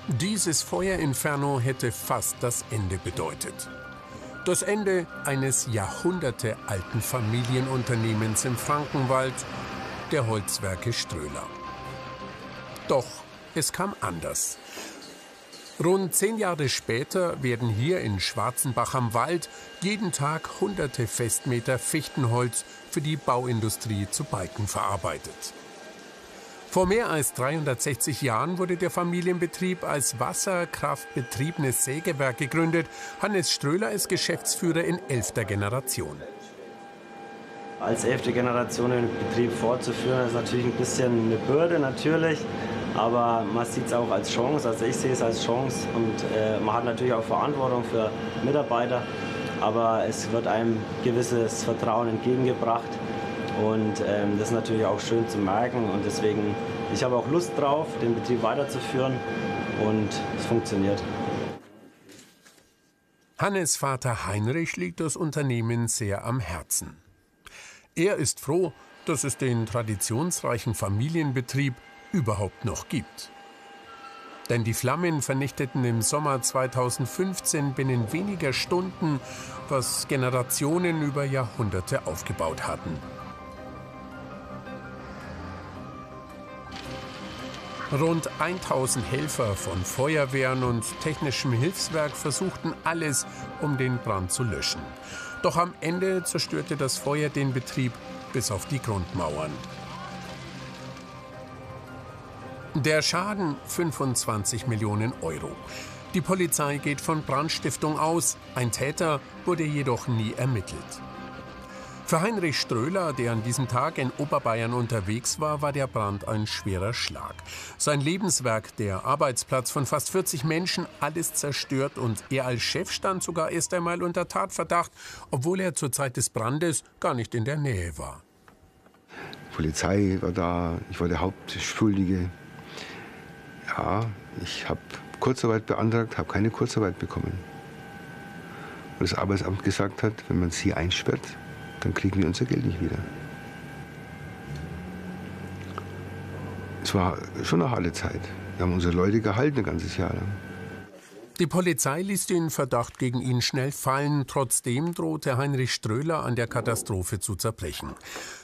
Dieses Feuerinferno hätte fast das Ende bedeutet. Das Ende eines jahrhundertealten Familienunternehmens im Frankenwald, der Holzwerke Ströler. Doch es kam anders. Rund 10 Jahre später werden hier in Schwarzenbach am Wald jeden Tag hunderte Festmeter Fichtenholz für die Bauindustrie zu Balken verarbeitet. Vor mehr als 360 Jahren wurde der Familienbetrieb als wasserkraftbetriebenes Sägewerk gegründet. Hannes Ströler ist Geschäftsführer in 11. Generation. Als 11. Generation den Betrieb fortzuführen, ist natürlich ein bisschen eine Bürde, natürlich. Aber man sieht es auch als Chance, also ich sehe es als Chance. Und man hat natürlich auch Verantwortung für Mitarbeiter. Aber es wird einem gewisses Vertrauen entgegengebracht. Und das ist natürlich auch schön zu merken. Und deswegen, ich habe auch Lust drauf, den Betrieb weiterzuführen. Und es funktioniert. Hannes' Vater Heinrich liegt das Unternehmen sehr am Herzen. Er ist froh, dass es den traditionsreichen Familienbetrieb überhaupt noch gibt. Denn die Flammen vernichteten im Sommer 2015 binnen weniger Stunden, was Generationen über Jahrhunderte aufgebaut hatten. Rund 1000 Helfer von Feuerwehren und technischem Hilfswerk versuchten alles, um den Brand zu löschen. Doch am Ende zerstörte das Feuer den Betrieb bis auf die Grundmauern. Der Schaden 25 Millionen Euro. Die Polizei geht von Brandstiftung aus. Ein Täter wurde jedoch nie ermittelt. Für Heinrich Ströler, der an diesem Tag in Oberbayern unterwegs war, war der Brand ein schwerer Schlag. Sein Lebenswerk, der Arbeitsplatz von fast 40 Menschen, alles zerstört, und er als Chef stand sogar erst einmal unter Tatverdacht, obwohl er zur Zeit des Brandes gar nicht in der Nähe war. Die Polizei war da, ich war der Hauptschuldige. Ja, ich habe Kurzarbeit beantragt, habe keine Kurzarbeit bekommen. Und das Arbeitsamt gesagt hat, wenn man sie einsperrt, dann kriegen wir unser Geld nicht wieder. Es war schon eine harte Zeit. Wir haben unsere Leute gehalten ein ganzes Jahr lang. Die Polizei ließ den Verdacht gegen ihn schnell fallen. Trotzdem drohte Heinrich Ströler an der Katastrophe zu zerbrechen.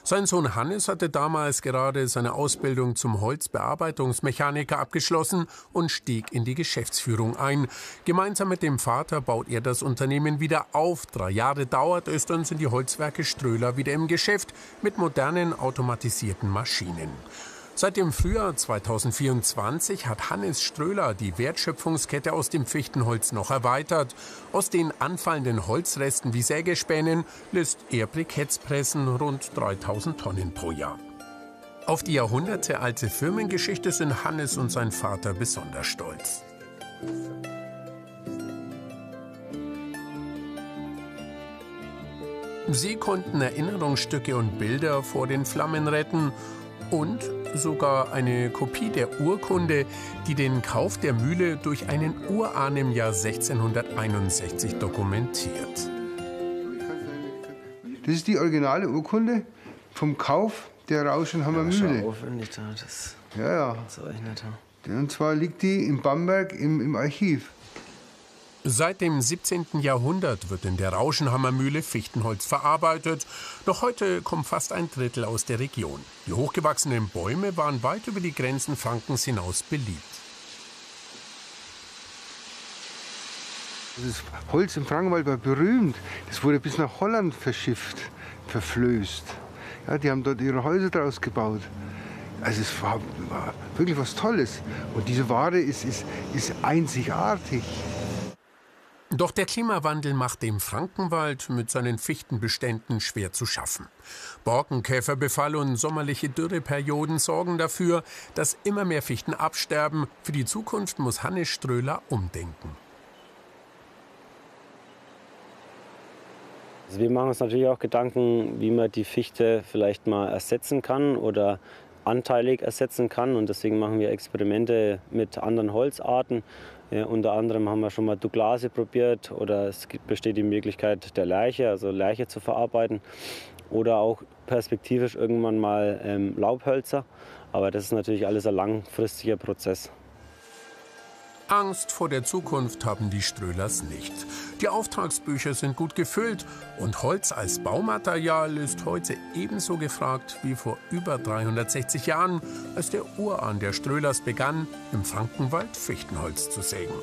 Sein Sohn Hannes hatte damals gerade seine Ausbildung zum Holzbearbeitungsmechaniker abgeschlossen und stieg in die Geschäftsführung ein. Gemeinsam mit dem Vater baut er das Unternehmen wieder auf. 3 Jahre dauert es, dann sind die Holzwerke Ströler wieder im Geschäft mit modernen, automatisierten Maschinen. Seit dem Frühjahr 2024 hat Hannes Ströler die Wertschöpfungskette aus dem Fichtenholz noch erweitert. Aus den anfallenden Holzresten wie Sägespänen lässt er Briketts pressen, rund 3000 Tonnen pro Jahr. Auf die jahrhundertealte Firmengeschichte sind Hannes und sein Vater besonders stolz. Sie konnten Erinnerungsstücke und Bilder vor den Flammen retten und sogar eine Kopie der Urkunde, die den Kauf der Mühle durch einen Urahn im Jahr 1661 dokumentiert. Das ist die originale Urkunde vom Kauf der Rauschenhammer Mühle. Aufwendig da, das Ja. Und zwar liegt die in Bamberg im Archiv. Seit dem 17. Jahrhundert wird in der Rauschenhammermühle Fichtenholz verarbeitet. Doch heute kommt fast ein Drittel aus der Region. Die hochgewachsenen Bäume waren weit über die Grenzen Frankens hinaus beliebt. Das Holz im Frankenwald war berühmt. Das wurde bis nach Holland verschifft, verflößt. Ja, die haben dort ihre Häuser draus gebaut. Also es war wirklich was Tolles. Und diese Ware ist einzigartig. Doch der Klimawandel macht dem Frankenwald mit seinen Fichtenbeständen schwer zu schaffen. Borkenkäferbefall und sommerliche Dürreperioden sorgen dafür, dass immer mehr Fichten absterben. Für die Zukunft muss Hannes Ströler umdenken. Also wir machen uns natürlich auch Gedanken, wie man die Fichte vielleicht mal ersetzen kann oder anteilig ersetzen kann. Und deswegen machen wir Experimente mit anderen Holzarten. Ja, unter anderem haben wir schon mal Douglase probiert, oder es besteht die Möglichkeit der Lärche, also Lärche zu verarbeiten, oder auch perspektivisch irgendwann mal Laubhölzer. Aber das ist natürlich alles ein langfristiger Prozess. Angst vor der Zukunft haben die Ströhlers nicht. Die Auftragsbücher sind gut gefüllt und Holz als Baumaterial ist heute ebenso gefragt wie vor über 360 Jahren, als der Urahn der Ströhlers begann, im Frankenwald Fichtenholz zu sägen.